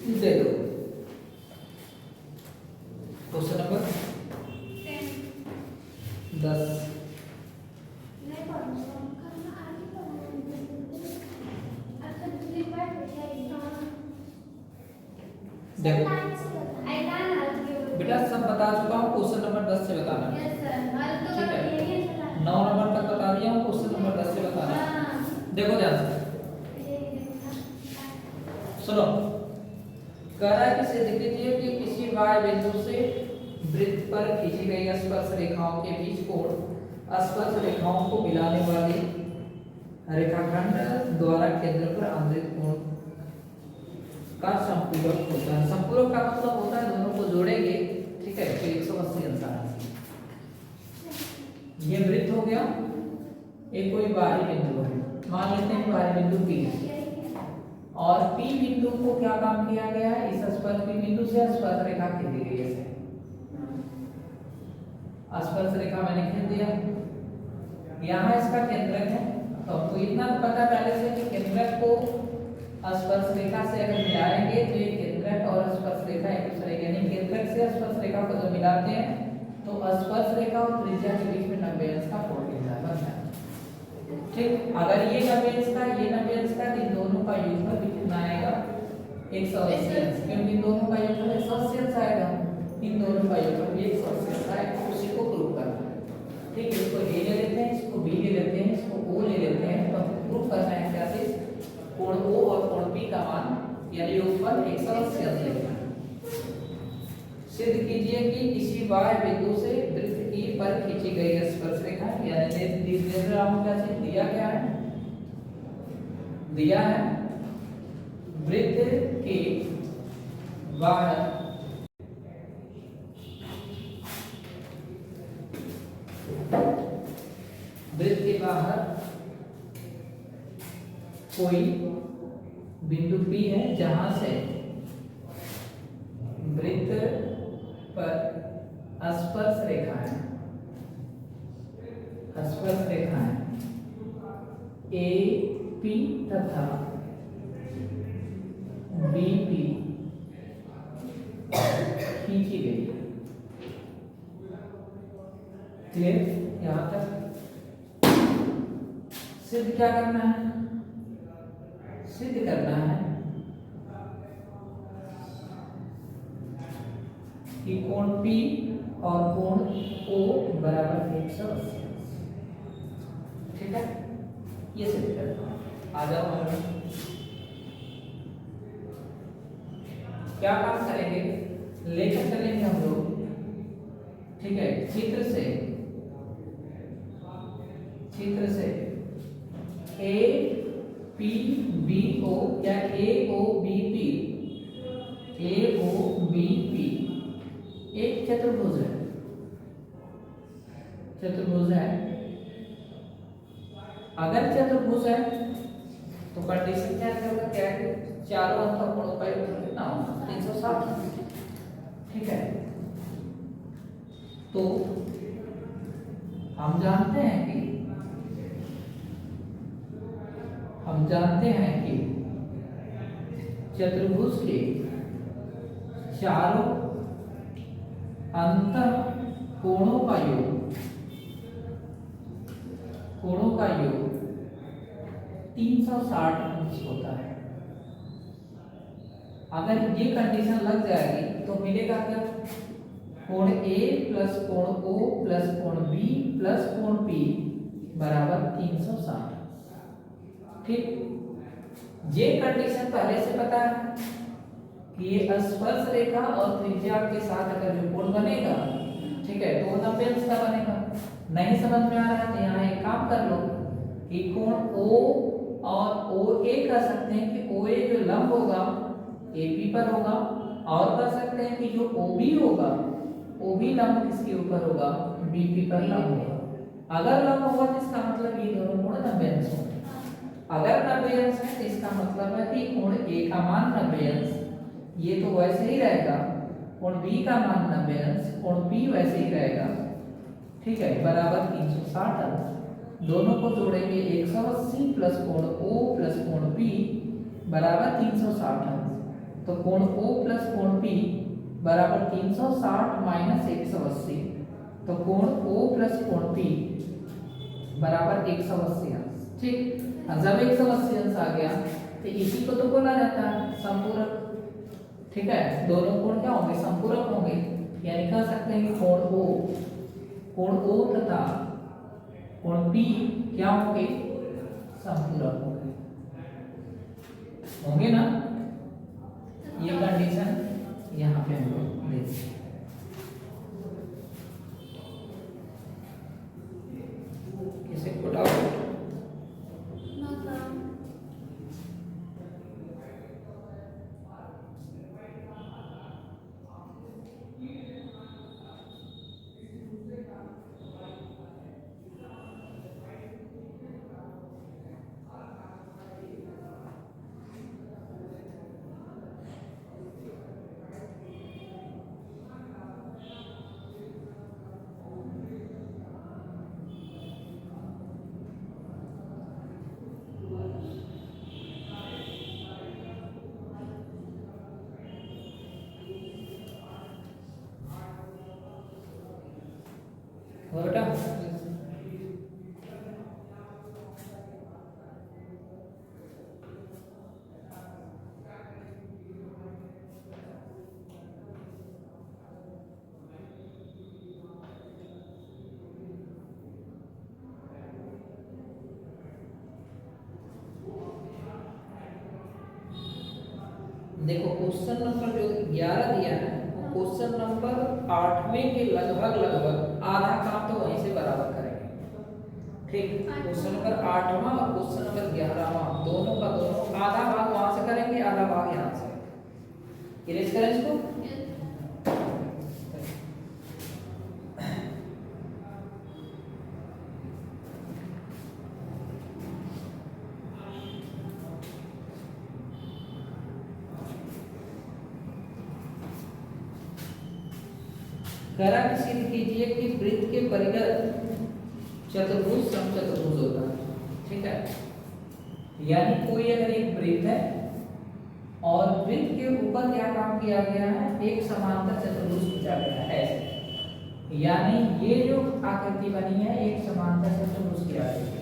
दे दो। Question number 10। देखो बेटा सब बता चुका हूँ, क्वेश्चन नंबर 10 से बताना। ठीक है, 9 नंबर तक बता दिया हूँ, क्वेश्चन नंबर 10 से बताना। देखो ध्यान से सुनो। कह रहा है कि सिद्ध कीजिए कि किसी y बिंदु से वृत्त पर खींची गई स्पर्श रेखाओं के बीच कोण स्पर्श रेखाओं को मिलाने वाली रेखाखंड द्वारा केंद्र पर आंतरिक कोण का संपूरक होता है। संपूरक का मतलब होता है दोनों को जोड़ेंगे, ठीक है, तो 180 अंश आना। ये वृत्त हो गया, एक कोई बाहरी बिंदु है, मान लेते हैं बाहरी बिंदु P है, और P बिंदु को क्या काम किया गया है, इस स्पर्श P बिंदु से स्पर्श रेखा खींची गई है। स्पर्श रेखा मैंने खींच दिया, यहाँ इसका केंद्रक है, तो आपको इतना पता पहले से कि केंद्रक को स्पर्श रेखा से अगर मिलाएंगे तो ये केंद्रक और स्पर्श रेखा एक दूसरे के, यानी केंद्रक से स्पर्श रेखा को जब मिलाते हैं तो स्पर्श रेखा और त्रिज्या के बीच में 90 अंश का कोण बनता है। ठीक, अगर ये 90 अंश का, ये 90 अंश का, इन दोनों का योगफल भी कितना आएगा, 180 अंश, क्योंकि इन दोनों का योगफल 180 अंश आएगा, इन दोनों का योगफल भी 180 अंश आएगा। उसी को प्रूव करना है। ठीक है, इसको A ले लेते हैं, इसको B ले लेते हैं, इसको O ले लेते हैं, तो प्रूव करना है क्या चीज, कोण O और कोण P का मान यानी योगफल 180 अंश लेना है। सिद्ध कीजिए कि किसी y बिंदु से वृत्त की पर खींची गई स्पर्श रेखा, यानी दे रहा हूं क्या चीज दिया, क्या है दिया है, वृत्त के बाहर कोई बिंदु P है जहां से वृत्त पर स्पर्श रेखा है, स्पर्श रेखा है AP तथा BP खींची गई। क्लियर, यहां तक सिद्ध क्या करना है, सिद्ध करना है कि कोण P और कोण O बराबर 180। ठीक है, ये सिद्ध करना है। आ जाओ हम क्या काम करेंगे, लेकर चलेंगे हम लोग। ठीक है, चित्र से A P B O या A O B P एक चतुर्भुज है, चतुर्भुज है। अगर चतुर्भुज है तो कंडीशन क्या होगा, क्या है, चारों अंतःकोणों का योगफल कितना होगा, 360। ठीक है, तो हम जानते हैं कि चतुर्भुज के चारों अंतःकोणों का योग 360 अंश होता है। अगर ये कंडीशन लग जाएगी तो मिलेगा क्या, कोण A प्लस कोण O प्लस कोण B प्लस कोण P बराबर 360। ठीक, ये कंडीशन पहले से पता है कि ये स्पर्श रेखा और त्रिज्या के साथ अगर जो कोण बनेगा, ठीक है, तो 90 अंश का बनेगा। नहीं समझ में आ रहा है तो यहाँ एक काम कर लो कि कोण O और OA कर सकते हैं कि OA जो लंब होगा AP पर होगा, और कर सकते हैं कि जो OB होगा OB लंब किसके ऊपर होगा, BP पर लंब होगा। अगर लंब होगा तो इसका मतलब ये दोनों कोण 90 अंश होंगे। अगर 90 अंश है तो इसका मतलब है कि कोण A का मान 90 अंश, ये तो वैसे ही रहेगा, कोण B का मान 90 अंश, कोण P वैसे ही रहेगा। ठीक है, बराबर 360 अंश। दोनों को जोड़ेंगे 180 प्लस कोण O प्लस कोण P बराबर 360 अंश। तो कोण O प्लस कोण P बराबर 360 माइनस 180। तो कोण O प्लस कोण P बराबर 180 अंश। ठीक, और जब 180 अंश आ गया तो इसी को तो बोला जाता है समपूरक। ठीक है, दोनों कोण क्या होंगे? समपूरक होंगे। यानी कह सकते हैं कि कोण O तथा कोण P क्या होंगे? समपूरक होंगे। होंगे ना? ये कंडीशन यहाँ पे हम लोग देखते हैं। किसे को डाउट? बेटा देखो, क्वेश्चन नंबर जो 11 दिया है वो क्वेश्चन नंबर 8वें के लगभग आधा काम तो वहीं से बराबर करेंगे। ठीक, क्वेश्चन नंबर 8वां और क्वेश्चन नंबर 11वां दोनों का दोनों आधा भाग वहां से करेंगे, आधा भाग यहाँ से। इरेज करें इसको। करा सिद्ध कीजिए कि वृत्त के परिगत चतुर्भुज समचतुर्भुज होता है। ठीक है, यानी कोई अगर एक वृत्त है और वृत्त के ऊपर क्या काम किया गया है? एक समांतर चतुर्भुज खींचा गया है ऐसे, यानी ये जो आकृति बनी है एक समांतर चतुर्भुज की आकृति है।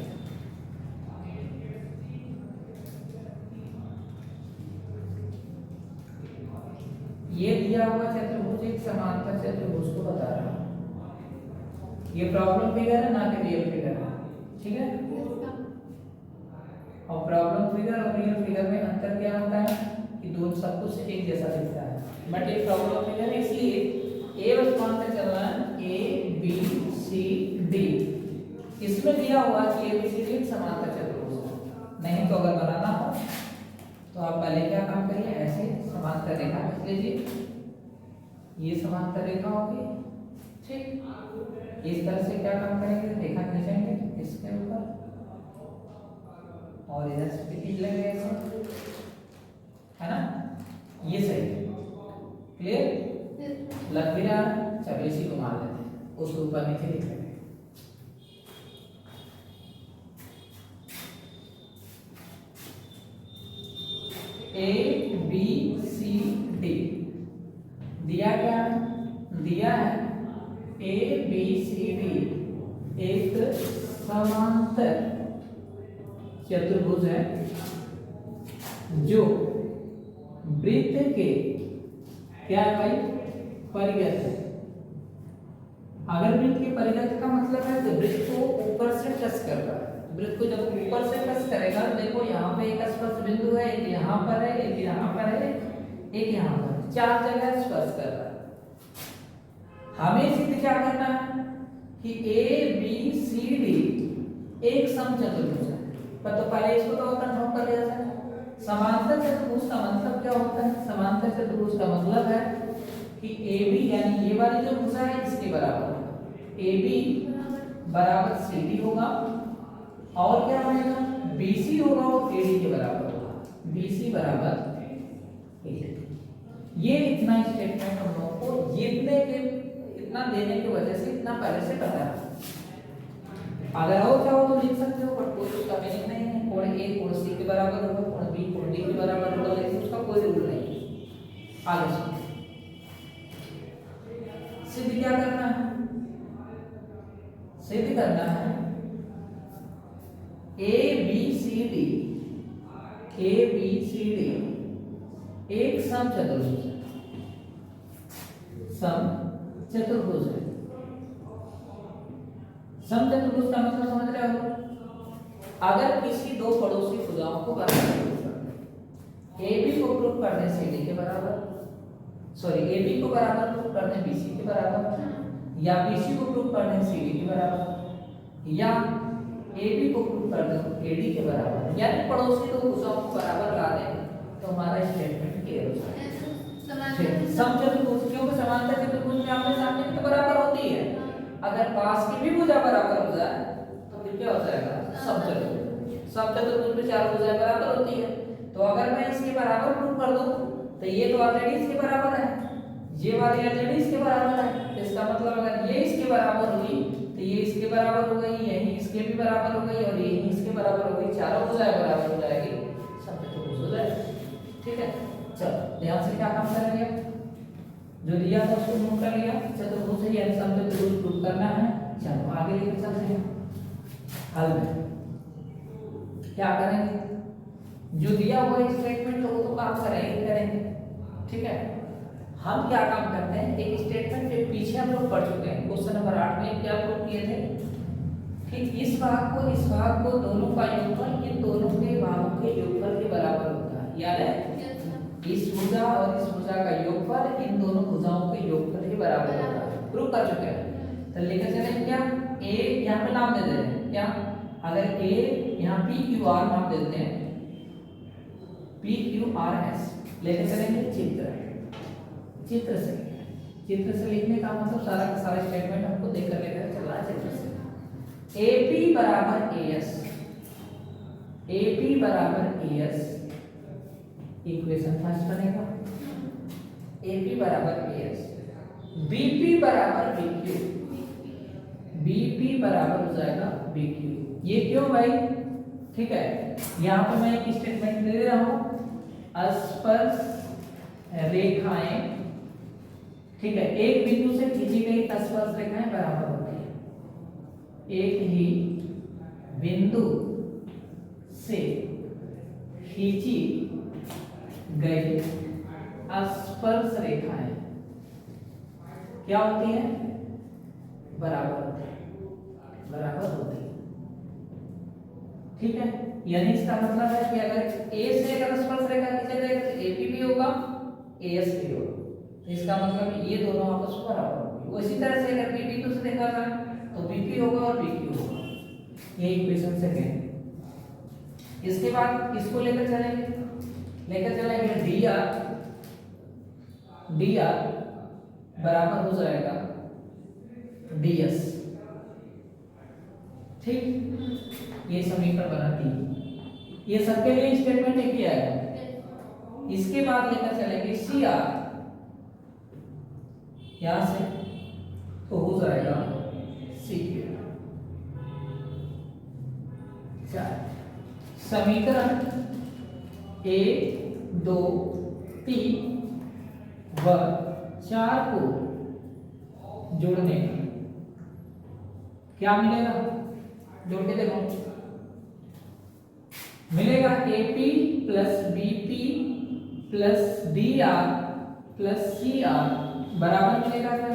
ये दिया हुआ चतुर्भुज एक समांतर चतुर्भुज को बता रहा है। ये प्रॉब्लम फिगर है, ना कि रियल फिगर है। ठीक है, और प्रॉब्लम फिगर और रियल फिगर में अंतर क्या होता है कि दोनों सब कुछ एक जैसा दिखता है, बट ये प्रॉब्लम फिगर है इसलिए ए बस मान से चलना है ए बी सी डी। इसमें दिया हुआ कि ए बी सी डी एक समांतर चतुर्भुज है। नहीं तो अगर बनाना हो तो आप पहले क्या काम करिए, ऐसे समांतर रेखा खींच लीजिए। ये समांतर रेखा होगी। ठीक, इस तरह से क्या काम करेंगे? रेखा खींचेंगे इसके ऊपर और इधर से भी खींच लेंगे ऐसे, है ना? ये सही है। क्लियर? लग भी रहा है? चलो इसी को मान लेते हैं, उसके ऊपर नीचे लिख लेंगे। ए बी सी डी दिया क्या? दिया है ए बी सी डी एक समांतर चतुर्भुज है जो वृत्त के क्या है भाई? परिगत है। अगर वृत्त के परिगत का मतलब है तो वृत्त को ऊपर से टच कर रहा है। वृत्त को जब ऊपर से टच करेगा, देखो यहाँ पे एक स्पर्श बिंदु है, एक यहाँ पर है, एक यहाँ पर है, एक यहाँ पर, 4 जगह स्पर्श कर रहा है। हमें सिद्ध क्या करना है कि ए बी सी डी एक समचतुर्भुज है। पर तो पहले इसको तो कंफर्म कर लिया जाए। समांतर चतुर्भुज का मतलब क्या होता है? समांतर चतुर्भुज का मतलब है कि ए बी यानी ये वाली जो भुजा है इसके बराबर होगा। ए बी बराबर सी डी होगा और क्या बनेगा? बी सी होगा और ए डी के बराबर होगा। बी सी बराबर ए डी। ये इतना स्टेटमेंट हम लोगों को इतना देने की वजह से इतना पहले से पता है। अगर और चाहो तो लिख सकते हो, बट कोई उसका मीनिंग नहीं है। कोण ए कोण सी के बराबर होगा, कोण बी कोण डी के बराबर होगा, लेकिन उसका कोई रूल नहीं है। आगे सुनो, सिद्ध क्या करना है, सिद्ध करना है ए बी सी डी एक समचतुर्भुज है, समचतुर्भुज है। समचतुर्भुज का मतलब समझ रहे हो, अगर किसी दो पड़ोसी भुजाओं को बराबर प्रूफ करना, ए बी को प्रूफ करने सी डी के बराबर, सॉरी ए बी को बराबर प्रूफ करने बी सी के बराबर, या बी सी को प्रूफ करने सी डी के बराबर, या ए बी को प्रूफ कर दो ए डी के बराबर, यानी पड़ोसी दो भुजाओं को बराबर ला दें तो हमारा स्टेटमेंट क्लियर हो जाएगा। समचतुर्भुज, क्योंकि समांतर चतुर्भुज में आमने सामने की तो बराबर होती है, अगर पास की भी भुजा बराबर हो जाए तो फिर क्या हो जाएगा, समचतुर्भुज। समचतुर्भुज में चार भुजाएं बराबर होती है, तो अगर मैं इसके बराबर प्रूफ कर दूं तो ये तो ऑलरेडी इसके बराबर है, ये वाली ऑलरेडी इसके बराबर है, तो इसका मतलब अगर ये इसके बराबर हुई तो ये इसके बराबर हो गई, यही इसके भी बराबर हो गई और यही इसके बराबर हो गई, चारों भुजाएं बराबर हो जाएगी, समचतुर्भुज हो जाएगा। ठीक है, चलो ध्यान से क्या काम करेंगे, जो दिया था उसको नोट कर लिया, चतुर्भुज है यानी समचतुर्भुज प्रूफ करना है। चलो आगे लेकर चलते हैं, हल में क्या करेंगे, जो दिया हुआ स्टेटमेंट वो तो काम करेंगे। ठीक है, हम क्या काम करते हैं, एक स्टेटमेंट के पीछे हम लोग पढ़ चुके हैं, क्वेश्चन नंबर 8 में क्या प्रूव किए थे, ठीक इस भाग को दोनों का योगफल इन दोनों के भागों के योगफल के बराबर होता है, याद है, इस भुजा और इस भुजा का योगफल इन दोनों भुजाओं के योगफल के बराबर होता है, प्रूव कर चुके हैं। तो लेकर चलें क्या, ए यहाँ पे नाम दे दे रहे हैं क्या, अगर ए यहाँ पी क्यू आर नाम देते हैं, पी क्यू आर एस लेकर चलेंगे चित्र से लिखने का मतलब सारा का सारा स्टेटमेंट हमको देकर लेकर चलना है चित्र से। AP बराबर AS इक्वेशन फर्स्ट बनेगा, AP बराबर AS, BP बराबर BP बराबर हो जाएगा BQ। ये क्यों भाई, ठीक है, यहाँ पे मैं एक स्टेटमेंट दे रहा हूँ, स्पर्श रेखाएं, ठीक है, एक बिंदु से खींची गई स्पर्श रेखाएं बराबर होती है, एक ही बिंदु से खींची गई स्पर्श रेखाएं क्या होती है, बराबर होती है। ठीक है, यानी इसका मतलब है कि अगर ए से अगर स्पर्श रेखा खींचा जाएगा तो एपी भी होगा एएस भी होगा, तो इसका मतलब ये दोनों आपस में बराबर होंगे। उसी तरह से अगर बी बिंदु से देखा जाए तो बीपी होगा और बीक्यू होगा, ये इक्वेशन सेकंड। इसके बाद इसको लेकर चलेंगे dr बराबर हो जाएगा ds। ठीक, ये समीकरण बनाती है, ये सबके लिए स्टेटमेंट एक ही आएगा। इसके बाद लेकर चलेंगे CR, यहां से तो हो जाएगा CQ। समीकरण 1 2 3 व 4 को जोड़ने क्या मिलेगा, जोड़ के देखो, मिलेगा AP plus BP plus DR plus CR बराबर मिलेगा क्या,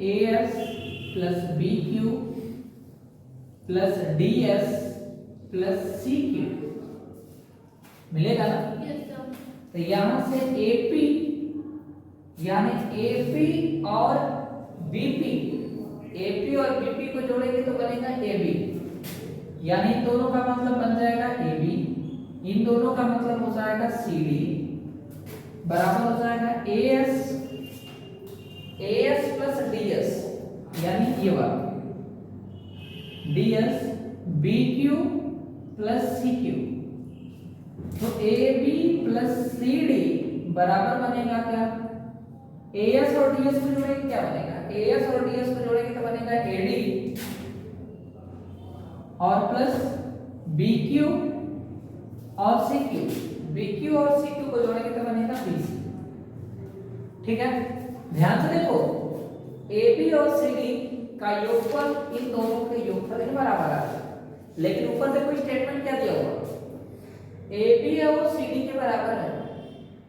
AS plus BQ plus DS plus CQ मिलेगा ना। तो यहां से AP यानी AP और BP को जोड़ेंगे तो बनेगा AB, यानी इन दोनों का मतलब बन जाएगा AB, इन दोनों का मतलब हो जाएगा CD बराबर हो जाएगा AS प्लस DS, यानी ये वाला DS BQ प्लस CQ, तो AB प्लस CD बराबर बनेगा क्या, AS और DS को जोड़ेंगे क्या बनेगा, AS और DS को जोड़ेंगे तो बनेगा AD और प्लस BQ और CQ, BQ और CQ को जोड़ेंगे तो बनेगा BC। ठीक है, ध्यान से देखो, ए बी और सी डी का योगफल इन दोनों के योगफल के बराबर आ रहा है, लेकिन ऊपर देखो स्टेटमेंट क्या दिया हुआ, ए बी और सी डी के बराबर है।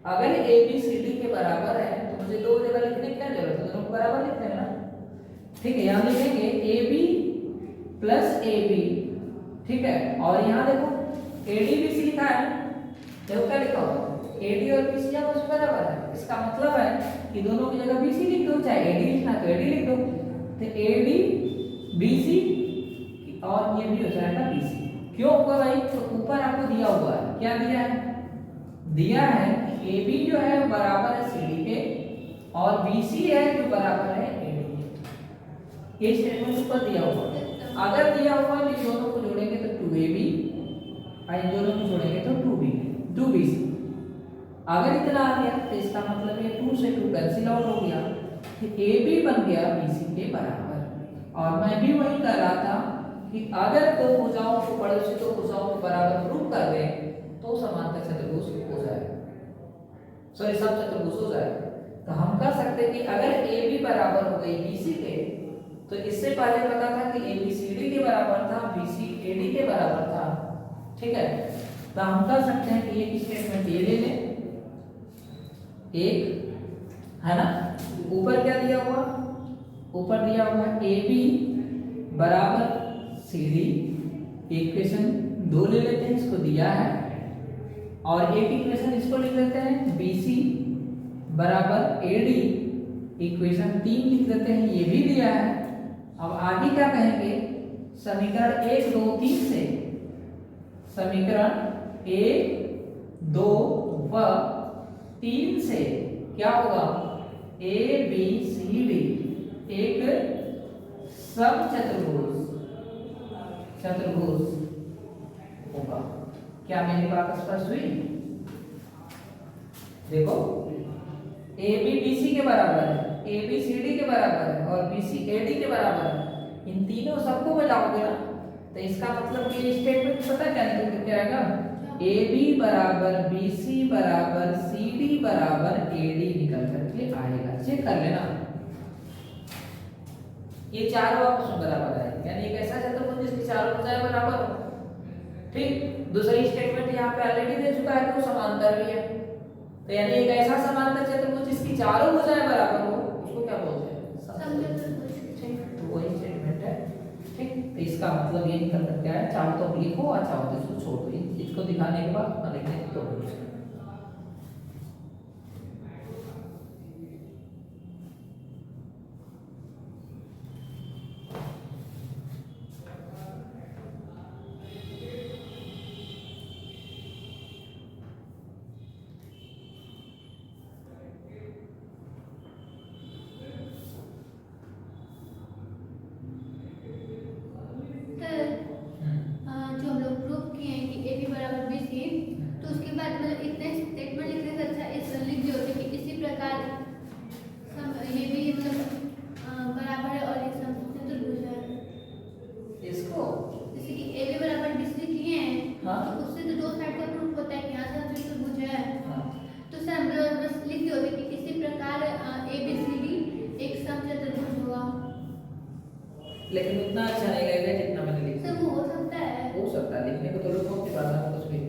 अगर ए बी सी डी के बराबर है तो मुझे दो जगह लिखने की क्या जरूरत है, दोनों को बराबर लिखते हैं ना। ठीक है, यहाँ लिखेंगे A B plus A B, ठीक है, और यहाँ देखो ए डी बी सी लिखा है, देखो क्या लिखा हुआ, ए डी और बी सी आपस में बराबर है। इसका मतलब है कि दोनों की जगह बी सी लिख दो, चाहे ए डी लिखना तो ए डी लिख दो, तो ए डी बी सी और ये भी हो जाएगा बी सी। क्यों होगा भाई, तो ऊपर आपको दिया हुआ है, क्या दिया है, दिया है कि ए बी जो है बराबर है सी डी के और बी सी है जो बराबर है ए डी के। ये स्टेटमेंट ऊपर दिया हुआ है। अगर दिया हुआ है इन दोनों को जोड़ेंगे तो 2ab और इन दोनों को जोड़ेंगे तो 2bc। अगर इतना आ गया तो इसका मतलब ये 2 से 2 कैंसिल आउट हो गया, तो ab बन गया bc के बराबर। और मैं भी वही कर रहा था कि अगर दो भुजाओं को पड़ोसी दो भुजाओं को बराबर प्रूव कर दें तो समांतर चतुर्भुज हो जाएगा, सॉरी समचतुर्भुज हो जाएगा। तो हम कह सकते हैं कि अगर ab बराबर हो गई bc के, तो इससे पहले पता था कि ए बी सी डी के बराबर था, बी सी ए डी के बराबर था, ठीक है। तो हम कह सकते हैं कि एक स्टेटमेंट ये ले लें, एक है ना, ऊपर क्या दिया हुआ, ऊपर दिया हुआ ए बी बराबर सी डी, इक्वेशन 2 ले लेते हैं, इसको दिया है, और एक इक्वेशन इसको लिख लेते हैं बी सी बराबर ए डी, इक्वेशन 3 लिख देते हैं, ये भी दिया है। अब आगे क्या कहेंगे, समीकरण 1 2 3 से, समीकरण 1 2 व 3 से क्या होगा, ए बी सी डी एक समचतुर्भुज चतुर्भुज होगा। क्या मेरी बात स्पष्ट हुई? देखो ए बी बी सी के बराबर है, ए बी सी डी के बराबर है और बी सी ए डी के बराबर है। इन तीनों सबको मिलाओगे ना तो इसका मतलब कि स्टेटमेंट पता क्या निकल के आएगा, ए बी बराबर बी सी बराबर सी डी बराबर ए डी निकल करके आएगा। चेक कर लेना, ये चारों आपस में बराबर है, यानी एक ऐसा चतुर्भुज जिसकी चारों भुजाएं बराबर हो। ठीक, दूसरी स्टेटमेंट यहाँ पे ऑलरेडी दे चुका है कि वो समांतर भी है, तो यानी एक ऐसा समांतर चतुर्भुज जिसकी चारों भुजाएं बराबर हो, उसको क्या बोलते हैं, समचतुर्भुज। ठीक, तो वही स्टेटमेंट है। ठीक, तो इसका मतलब ये निकल करके आया, चाहो तो लिखो, अच्छा हो तो इसको छोड़ दो, इसको दिखाने के बाद ना लिखने तो लेकिन उतना अच्छा नहीं लगेगा जितना मैंने लिखा। सब हो सकता है लिखने को तो लोग बहुत बात है कुछ भी,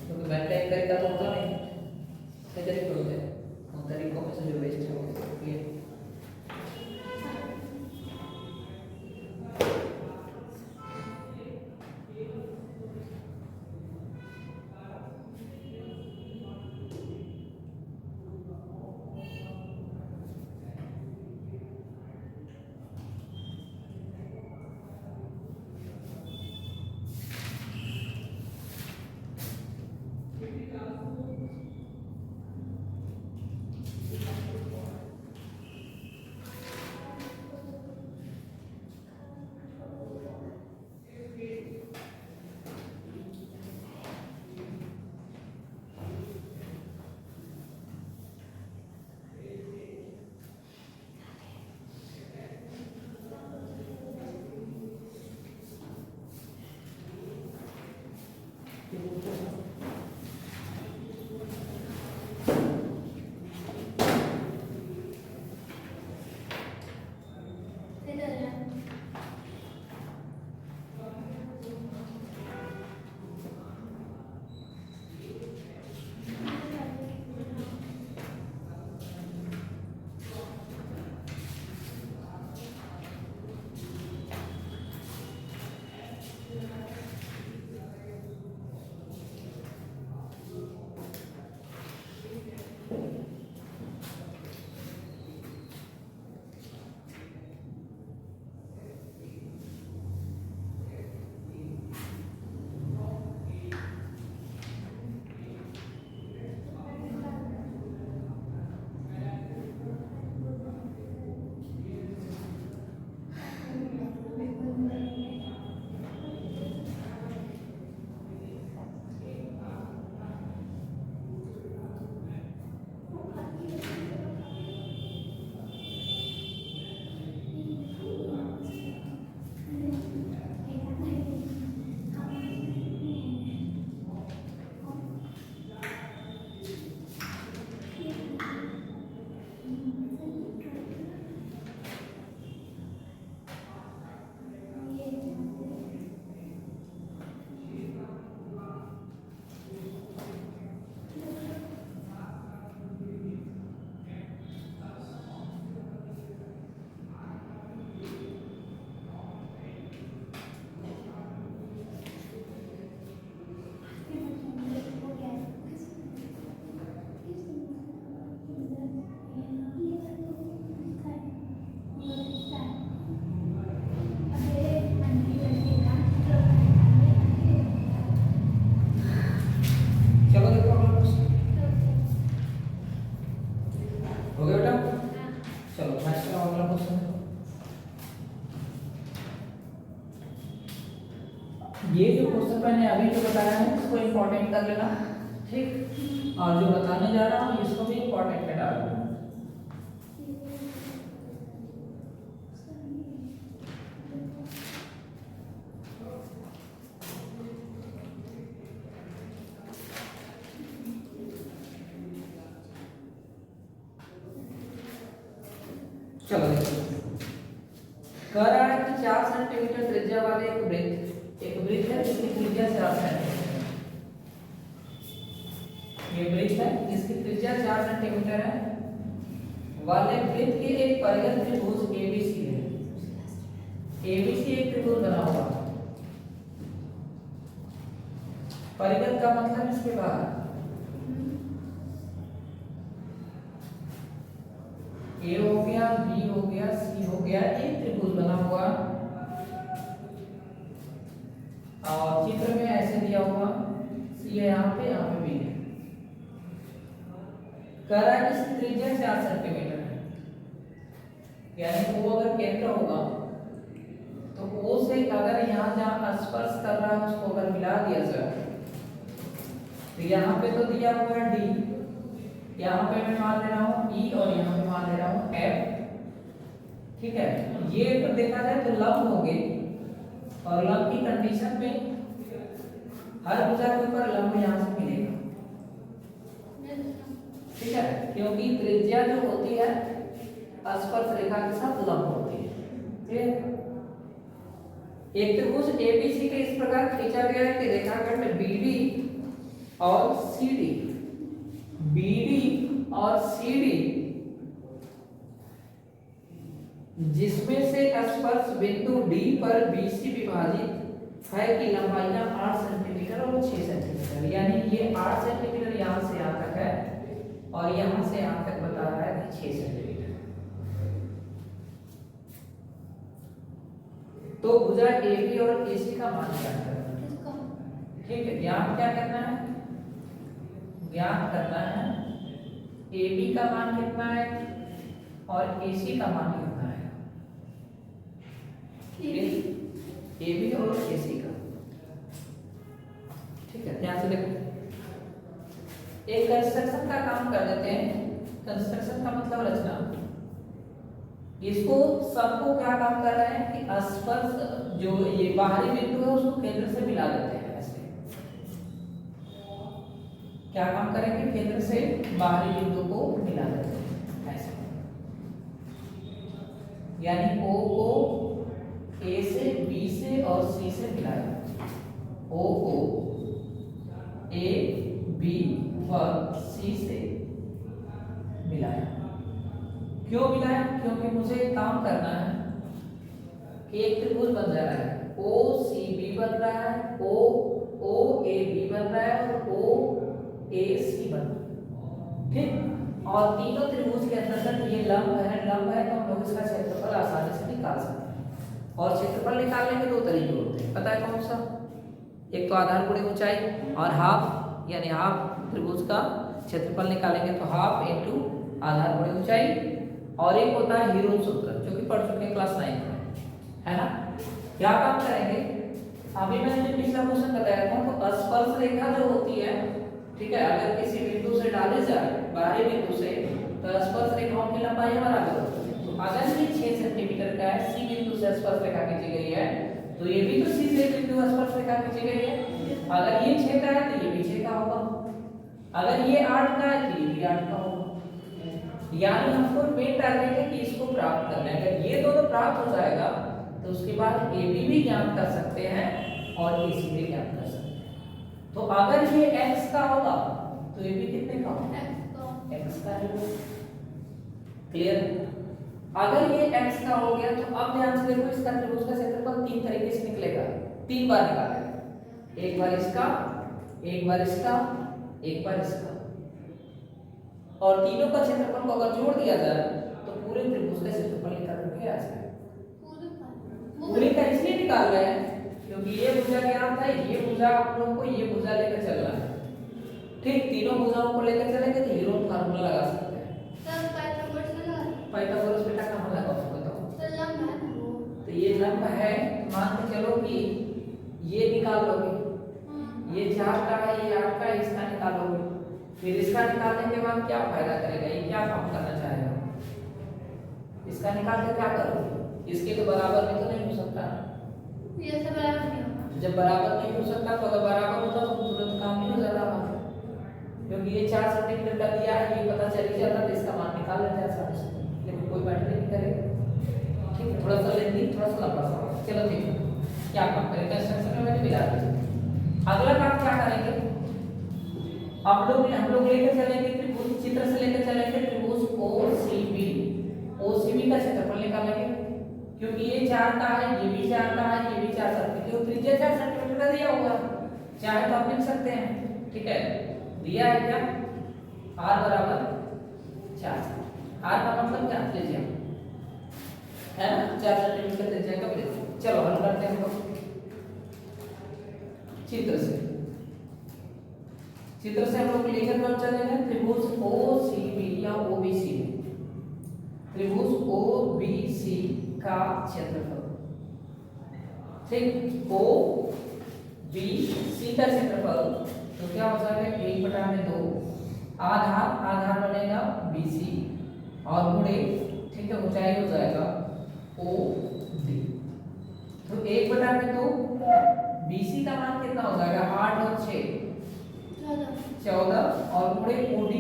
क्योंकि मैं टाइप करता तो होता नहीं, तो तरीके होते हैं, उन तरीकों में से जो बेस्ट है वो ये। मैंने अभी जो बताया है इसको इम्पोर्टेंट कर लेना, ठीक। और जो बताने जा रहा हूँ इसको भी इम्पोर्टेंट में डाल दूँ। चलो देखो, कह रहा है कि 4 सेंटीमीटर त्रिज्या वाले एक वृत्त है जिसकी त्रिज्या 4 सेंटीमीटर है। ये वृत्त है जिसकी त्रिज्या 4 सेंटीमीटर है वाले वृत्त के एक परिगत त्रिभुज ABC है। ABC एक त्रिभुज बना हुआ है। परिगत का मतलब इसके बाहर A हो गया, B हो गया, C हो गया, एक त्रिभुज बना हुआ और चित्र में ऐसे दिया हुआ C है यहाँ पे B है। कह रहा है कि इसकी त्रिज्या 4 सेंटीमीटर है, यानी O अगर केंद्र होगा तो O से अगर यहाँ जहाँ स्पर्श कर रहा है उसको अगर मिला दिया जाए तो यहाँ पे तो दिया हुआ है D, यहाँ पे मैं मान ले रहा हूँ E और यहाँ पे मान ले रहा हूँ F, ठीक है। ये तो देखा जाए तो लंब होंगे और लंब की कंडीशन में हर भुजा के ऊपर लंब यहाँ से मिलेगा, ठीक है, क्योंकि त्रिज्या जो होती है स्पर्श रेखा के साथ लंब होती है, ठीक। एक त्रिभुज ABC के इस प्रकार खींचा गया है कि रेखाखंड BD और CD, BD और CD जिसमें से स्पर्श बिंदु D पर BC विभाजित है की लंबाइयां 8 सेंटीमीटर और 6 सेंटीमीटर, यानी ये 8 सेंटीमीटर यहाँ से यहाँ तक है और यहाँ से यहाँ तक बता रहा है कि 6 सेंटीमीटर। तो भुजा AB और AC का मान क्या है, ठीक है। ज्ञान क्या करना है, ज्ञान करना है AB का मान कितना है और AC का मान कितना है, AB और AC का, ठीक है। ध्यान से देखो, एक कंस्ट्रक्शन का काम कर देते हैं। कंस्ट्रक्शन का मतलब रचना। इसको सबको क्या काम कर रहे हैं कि स्पर्श जो ये बाहरी बिंदु है उसको केंद्र से मिला देते हैं। ऐसे क्या काम करेंगे, केंद्र से बाहरी बिंदु को मिला देते हैं ऐसे, यानी O को A से, B से और C से मिलाया। O को A, B व C से मिलाया। क्यों मिलाया, क्योंकि मुझे काम करना है कि एक त्रिभुज बन जा रहा है, OCB बन रहा है, OAB बन रहा है और OAC बन रहा है, ठीक। और तीनों त्रिभुज के अंतर्गत ये लंब है तो हम लोग इसका क्षेत्रफल आसानी से निकाल सकते हैं। और क्षेत्रफल निकालने के दो तरीके होते हैं, पता है कौन सा, एक तो आधार गुणे ऊंचाई और हाफ, यानी हाफ त्रिभुज का क्षेत्रफल निकालेंगे तो हाफ इनटू आधार गुणे ऊंचाई, और एक होता है हीरोन सूत्र जो कि पढ़ चुके हैं क्लास 9 में, है ना। क्या काम करेंगे, अभी मैंने जो पिछला क्वेश्चन बताया था तो स्पर्श रेखा जो होती है, ठीक है, अगर किसी बिंदु से डाले जाए बाहरी बिंदु से तो स्पर्श रेखाओं की लंबाई बराबर होती है। तो अगर ये 6 सेंटीमीटर का है, C बिंदु से स्पर्श रेखा खींची गई है तो ये भी तो C से बिंदु स्पर्श रेखा खींची गई है। अगर ये 6 का है तो ये भी 6 का होगा, अगर ये 8 का है तो ये भी 8 का होगा। यानी हमको मेन टारगेट है कि इसको प्राप्त करना है। अगर ये दोनों प्राप्त हो जाएगा तो उसके बाद AB भी ज्ञात कर सकते हैं और AC भी ज्ञात कर सकते हैं। तो अगर ये x का होगा तो AB कितने का होगा, x का होगा, क्लियर। अगर ये x का हो गया तो अब ध्यान से देखो, इसका त्रिभुज का क्षेत्रफल 3 तरीके से निकलेगा, 3 बार निकालेगा, एक बार इसका, एक बार इसका, एक बार इसका, और तीनों का क्षेत्रफल को अगर जोड़ दिया जाए तो पूरे त्रिभुज का क्षेत्रफल निकाल के आ जाएगा। पूरे का इसलिए निकाल रहे हैं क्योंकि ये भुजा क्या था, ये भुजा आप लोगों को ये भुजा लेकर चलना है, ठीक। तीनों भुजाओं को लेकर चलेंगे तो हीरोन फार्मूला लगा सकते हैं। सर पाइथागोरस बेटा कहाँ लगाओ बताओ, सर लंब है ना वो, तो ये लंब है, मान के चलो कि ये निकाल लोगे इसका निकालने के बाद क्या फायदा करेगा, ये क्या काम करना चाहेगा, इसका निकाल के क्या करोगे, इसके तो बराबर में तो नहीं हो सकता। ये सब बराबर नहीं होगा। जब बराबर नहीं हो सकता तो अगर बराबर होता तो तुरंत काम नहीं हो जाता हमारा, क्योंकि ये 4 सेंटीमीटर का दिया है, ये पता चल ही जाता तो इसका मान निकाल लेते हैं आसानी से, लेकिन कोई मैटर नहीं करेगा। ठीक है, थोड़ा सा लेंदी, थोड़ा सा लंबा सा, चलो ठीक है, क्या काम करेंगे इंस्ट्रक्शन में मैंने मिला दिया। अगला काम क्या करेंगे, हम लोग लेकर चलेंगे त्रिभुज, चित्र से लेकर चलेंगे त्रिभुज OCB, OCB का क्षेत्रफल निकालेंगे, क्योंकि ये 4 का है, ये भी 4 का है, ये भी 4 सेंटीमीटर, क्योंकि त्रिज्या 4 सेंटीमीटर का दिया हुआ है, चाहे तो आप लिख सकते हैं। ठीक है, दिया है क्या, r बराबर 4, r का मतलब क्या, त्रिज्या है ना, 4 सेंटीमीटर त्रिज्या का वृत्त। चलो हल करते हैं हम चित्र से हम लोग लेकर कब चलेंगे, त्रिभुज OCB या OBC, त्रिभुज OBC का क्षेत्रफल। ठीक, OBC का क्षेत्रफल तो क्या हो जाएगा, 1/2 आधार बनेगा BC और गुणे, ठीक है, ऊंचाई हो जाएगा OD। तो 1/2 BC का मान कितना हो जाएगा, 8 और 6 14 और गुणे OD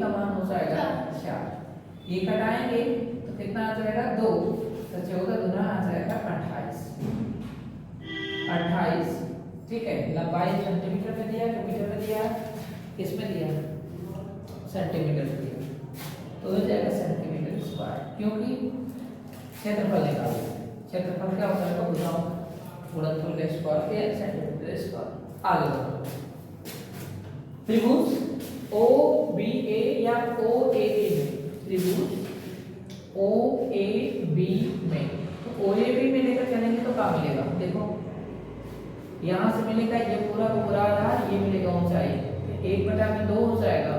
का मान हो जाएगा 4। ये घटाएंगे तो कितना आ जाएगा 2, तो 14 दूना आ जाएगा 28। ठीक है, लंबाई सेंटीमीटर में दिया, मीटर में दिया, किसमें दिया, सेंटीमीटर में दिया, तो हो जाएगा सेंटीमीटर स्क्वायर, क्योंकि क्षेत्रफल निकालना, क्षेत्रफल क्या हो जाएगा, भुजाओं गुणनफल का स्क्वायर या सेंटीमीटर स्क्वायर। आगे बढ़ो, त्रिभुज OBA या OAB में, त्रिभुज OAB में, तो OAB में लेकर चलेंगे तो क्या मिलेगा, देखो यहां से मिलेगा ये पूरा पूरा आधार, ये मिलेगा ऊंचाई, 1/2 हो जाएगा,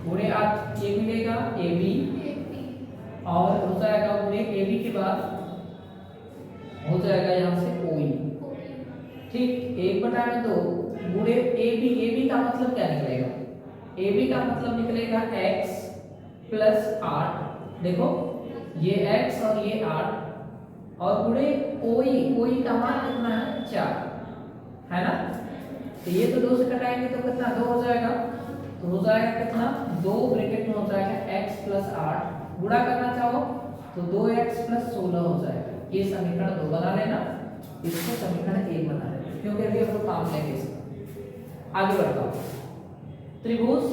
गुणे आप ये मिलेगा AB और हो जाएगा गुणे AB के बाद हो जाएगा यहाँ से OE। ठीक, 1/2 गुणे AB का मतलब क्या निकलेगा, AB का मतलब निकलेगा x प्लस 8, देखो ये x और ये 8 और गुणे OE का मान कितना है, 4 है ना, तो ये तो 2 से कटाएंगे तो कितना 2 हो जाएगा, तो हो जाएगा कितना 2 ब्रैकेट में हो जाएगा x प्लस 8, गुणा करना चाहो तो 2x प्लस 16 हो जाएगा। ये समीकरण 2 बना लेना, इसको समीकरण 1 बना लेना, क्योंकि अभी हम लोग काम लेंगे इसका। आगे बढ़ता त्रिभुज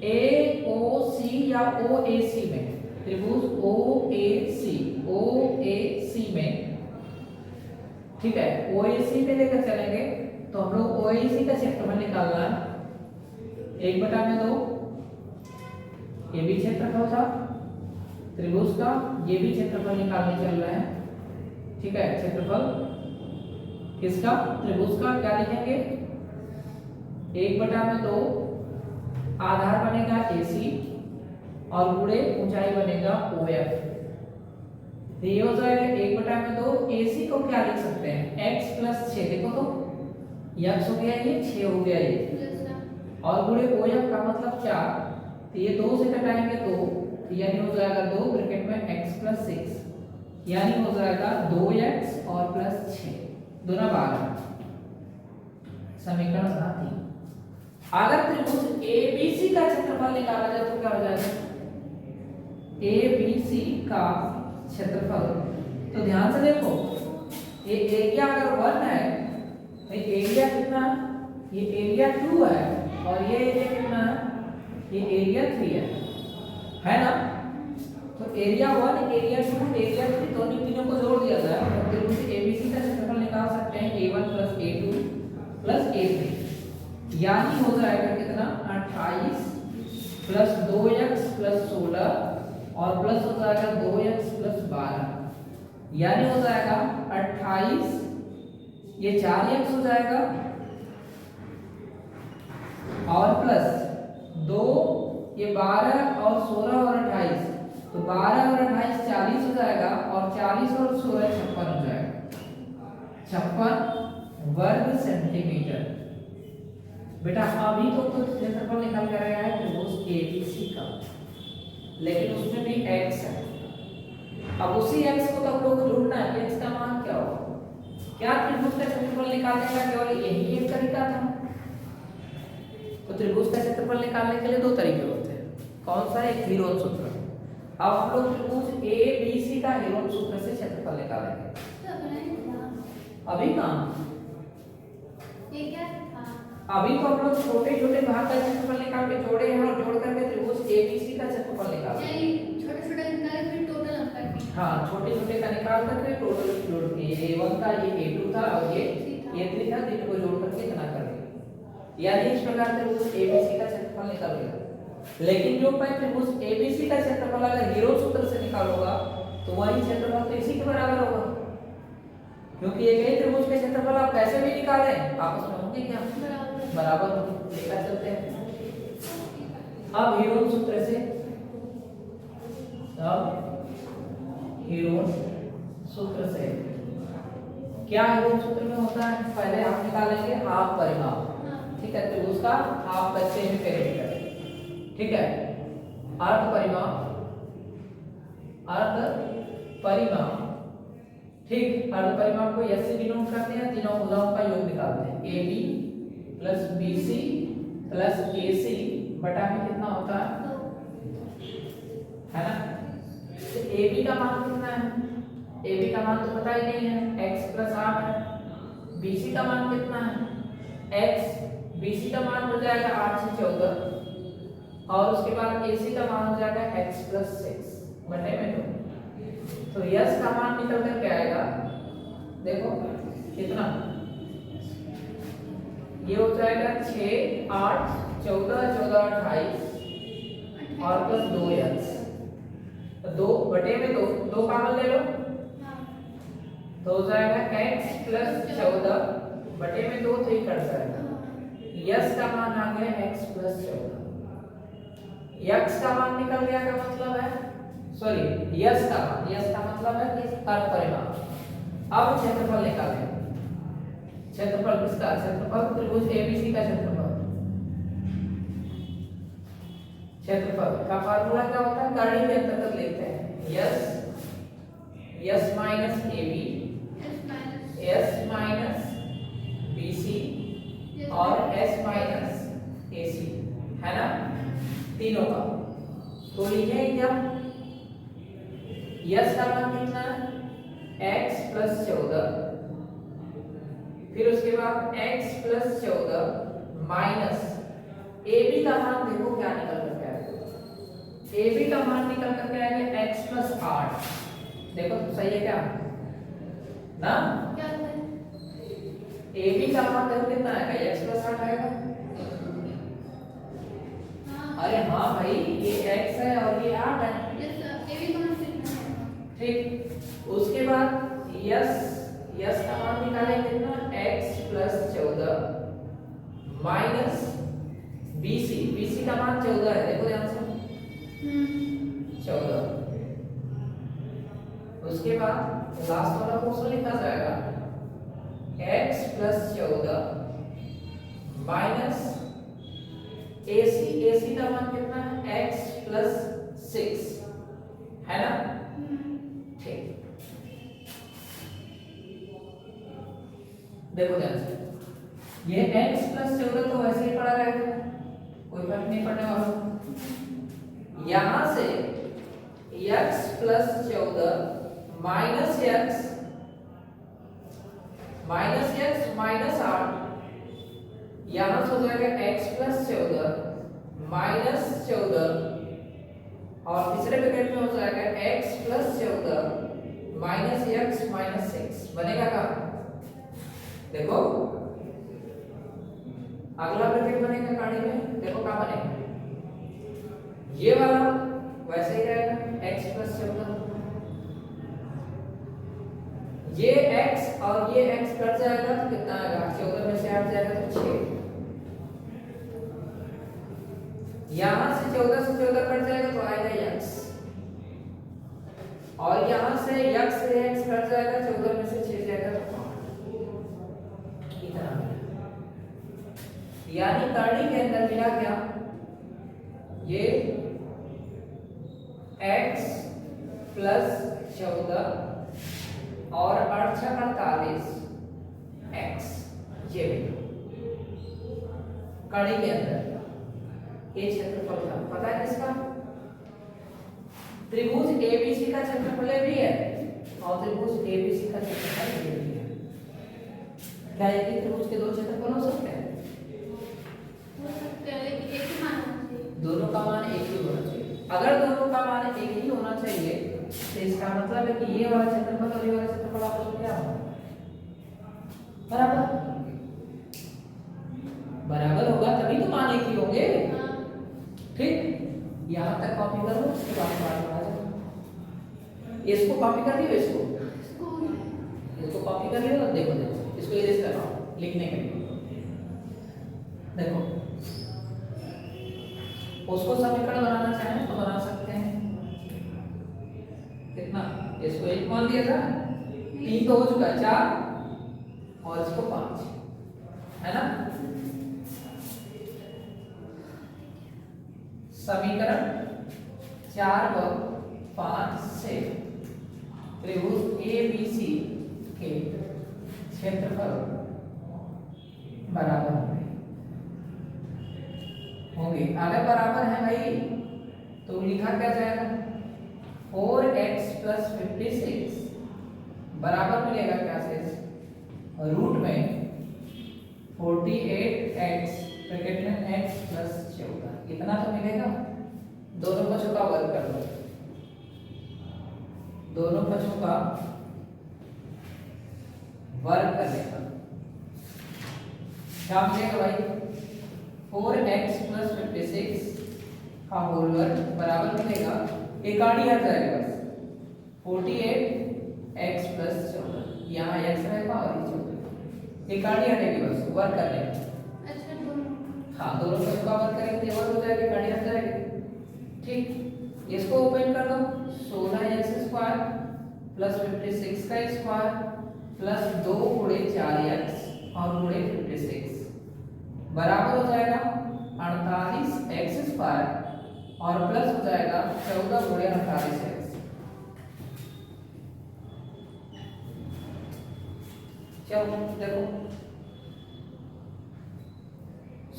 AOC या OAC में, त्रिभुज OAC में, ठीक है, OAC पे लेकर चलेंगे तो हम लोग OAC का क्षेत्रफल निकालना है, 1/2 ये भी क्षेत्रफल था त्रिभुज का, ये भी क्षेत्रफल निकालने चल रहे हैं। ठीक है, क्षेत्रफल किसका, त्रिभुज का, क्या लिखेंगे 1/2 आधार बनेगा AC और गुणे ऊंचाई बनेगा OF। ये हो जाएगा 1/2, AC को क्या लिख सकते हैं, x प्लस 6, देखो तो x हो गया, ये 6 हो गया ये, और गुणे OF का मतलब 4, तो ये 2 से कटाएंगे तो यानी हो जाएगा 2 ब्रैकेट में x प्लस 6, यानी हो जाएगा 2x और प्लस 6 दोनों 12, समीकरण बना 3। अगर त्रिभुज ABC का क्षेत्रफल निकाला जाए तो क्या हो जाएगा, ABC का क्षेत्रफल, तो ध्यान से देखो ये एरिया अगर 1 है तो एरिया कितना, ये एरिया 2 है और ये एरिया कितना है, ये एरिया 3 है ना, तो एरिया 1 एरिया 2 एरिया 3 दोनों तीनों को जोड़ दिया जाए तो त्रिभुज ABC का क्षेत्रफल निकाल सकते हैं A1 plus A2 plus A3, यानी हो जाएगा कितना 28 प्लस 2x प्लस 16 और प्लस हो जाएगा 2x प्लस 12, यानी हो जाएगा 28, ये 4x हो जाएगा और प्लस 2, ये 12 और 16 और 28, तो 12 और 28 40 हो जाएगा और 40 और 16 56 हो जाएगा, 56 वर्ग सेंटीमीटर। बेटा अभी तो क्षेत्रफल निकल कर आया है त्रिभुज एबीसी का, लेकिन उसमें भी x है। अब उसी x को तो हम लोग को ढूंढना है, x का मान क्या होगा। क्या त्रिभुज का क्षेत्रफल निकालने का केवल यही एक तरीका था? तो त्रिभुज का क्षेत्रफल निकालने के लिए दो तरीके होते हैं। कौन सा? एक हीरोन सूत्र। अब हम लोग त्रिभुज एबीसी का हीरोन सूत्र से क्षेत्रफल निकालेंगे। अभी कहाँ? ये क्या था? अभी तो हम लोग छोटे छोटे भाग का क्षेत्रफल निकाल के जोड़े हैं और जोड़ करके त्रिभुज एबीसी का क्षेत्रफल निकाल। छोटे-छोटे निकाल फिर टोटल हम करते हैं। हाँ, छोटे छोटे का निकाल करके टोटल जोड़ के a1 था, ये a2 था और ये a3 था, तीनों को जोड़ करके इतना कर दिया। यानी इस प्रकार त्रिभुज एबीसी का क्षेत्रफल निकल गया। लेकिन जो मैं त्रिभुज एबीसी का क्षेत्रफल अगर हीरोन सूत्र से निकालूंगा तो वही क्षेत्रफल तो इसी के बराबर होगा, क्योंकि एक ही त्रिभुज के क्षेत्रफल आप कैसे भी निकालें आपस में होंगे क्या? बराबर लेकर चलते हैं। अब हीरोन सूत्र से, अब हीरोन सूत्र से क्या हीरोन सूत्र में होता है? पहले आप निकालेंगे हाफ परिमाप, ठीक है, त्रिभुज का हाफ बच्चे में पेरीमीटर, ठीक है। अर्ध परिमाप, अर्ध परिमाप, ठीक। अर्ध परिमाप को s से डिनोट करते हैं, तीनों भुजाओं का योग निकालते हैं। AB plus BC plus AC बटा में कितना होता है ना? तो AB का मान कितना है? AB का मान तो पता ही नहीं है, x प्लस 8 है। BC का मान कितना है? x, BC का मान हो जाएगा 8 से 14 और उसके बाद AC का मान हो जाएगा x प्लस 6 बटे में 2। तो यस का मान निकल कर क्या आएगा? देखो कितना, ये हो जाएगा 6, 8, 14, 14, 28 और प्लस 2 यस, तो 2 बटे में 2, 2 कॉमन ले लो तो हो जाएगा x प्लस 14 बटे में 2 तो ही कट जाएगा। यस का मान आ गया x प्लस 14। x का मान निकल गया का मतलब है, सॉरी यस का मतलब है कि अर्ध परिमाप। अब क्षेत्रफल निकालें। क्षेत्रफल किसका? क्षेत्रफल त्रिभुज एबीसी का क्षेत्रफल। क्षेत्रफल का फार्मूला क्या होता है? गाड़ी के अंतर्गत लिखते हैं s minus AB, s minus BC और एस माइनस एसी, है ना, तीनों का। तो लिखे क्या? यस का मान कितना है? x प्लस 14, फिर उसके बाद x प्लस 14 माइनस ab का मान देखो क्या निकल कर के आएगा। ab का मान निकल कर के आएगा x प्लस 8। देखो तो सही है क्या ना? क्या है? ab का मान देखो कितना आएगा? x प्लस 8 आएगा। अरे हाँ भाई, ये x है और ये 8 है, ठीक। उसके बाद यस का मान निकालें कितना? x प्लस 14 माइनस बीसी का मान 14 है, देखो ध्यान से 14। उसके बाद लास्ट वाला क्वेश्चन लिखा जाएगा x प्लस 14 माइनस AC का मान कितना है? x प्लस 6, है ना, ठीक। देखो ध्यान से, ये x प्लस 14 तो वैसे ही पड़ा रहेगा, कोई फर्क नहीं पड़ने वाला। यहां से x plus 14 minus x minus 8, यहां से हो जाएगा x प्लस 14 माइनस 14 और तीसरे ब्रैकेट में हो जाएगा x plus 14 minus x minus 6 बनेगा क्या? देखो अगला ब्रैकेट बनेगा गाड़ी में, देखो क्या बनेगा? ये वाला वैसे ही रहेगा x प्लस 14, ये x और ये x कट जाएगा तो कितना आएगा? 14 में से 8 जाएगा तो 6। यहां से 14 से 14 कट जाएगा तो आएगा x, और यहां से x कट जाएगा, 14 में से 6 जाएगा तो 5। इतना यानी करनी के अंदर मिला क्या, ये x प्लस 14 और 48 x, ये कड़ी के अंदर ये क्षेत्रफल था। पता है किसका? त्रिभुज ABC का क्षेत्रफल भी है और त्रिभुज ABC का क्षेत्रफल ये भी है। क्या ये त्रिभुज के दो क्षेत्रफल हो सकते हैं? हो सकते हैं, लेकिन एक ही मान होना चाहिए। दोनों का मान एक ही होना चाहिए। अगर दोनों का मान एक ही होना चाहिए तो इसका मतलब है कि ये वाला क्षेत्रफल और ये वाला क्षेत्रफल आपस में क्या होगा? बराबर। बराबर होगा तभी तो मान एक ही होंगे। हाँ। ठीक, यहाँ तक कॉपी कर लो, उसके बाद बात बढ़ा जाओ। इसको कॉपी कर लियो, इसको कॉपी कर लियो। देखो देखो इसको इरेज कर लो लिखने के लिए। देखो उसको समीकरण बनाना चाहें तो बना सकते हैं। कितना? इसको 1 मान लिया था, 3 तो हो चुका है, 4 और इसको 5 है ना। समीकरण 4 व 5 से त्रिभुज ABC के क्षेत्रफल बराबर होंगे। अगर बराबर है भाई तो लिखा क्या जाएगा? 4x प्लस 56 बराबर मिलेगा क्या शेष? रूट में 48x ब्रैकेट में x प्लस 14, इतना तो मिलेगा। दोनों पक्षों का वर्ग कर दो, दोनों पक्षों का वर्ग करने पर क्या मिलेगा भाई? 4x प्लस 56 का होल वर्ग बराबर मिलेगा, एक आड़ी हट जाएगा बस, 48x प्लस 14, यहाँ x रहेगा और ये 14, एक आड़ी हटेगी बस वर्ग करने पर। अच्छा दोनों, हाँ दोनों पक्षों का वर्ग करेंगे तो वर्ग हो जाएगा, गाड़ी हट जाएगी। ठीक, इसको ओपन कर दो, 16x स्क्वायर प्लस 56 का स्क्वायर प्लस 2 गुणे 4x और गुणे 56 बराबर हो जाएगा 48x स्क्वायर और प्लस हो जाएगा 14 गुणे 48x। चलो देखो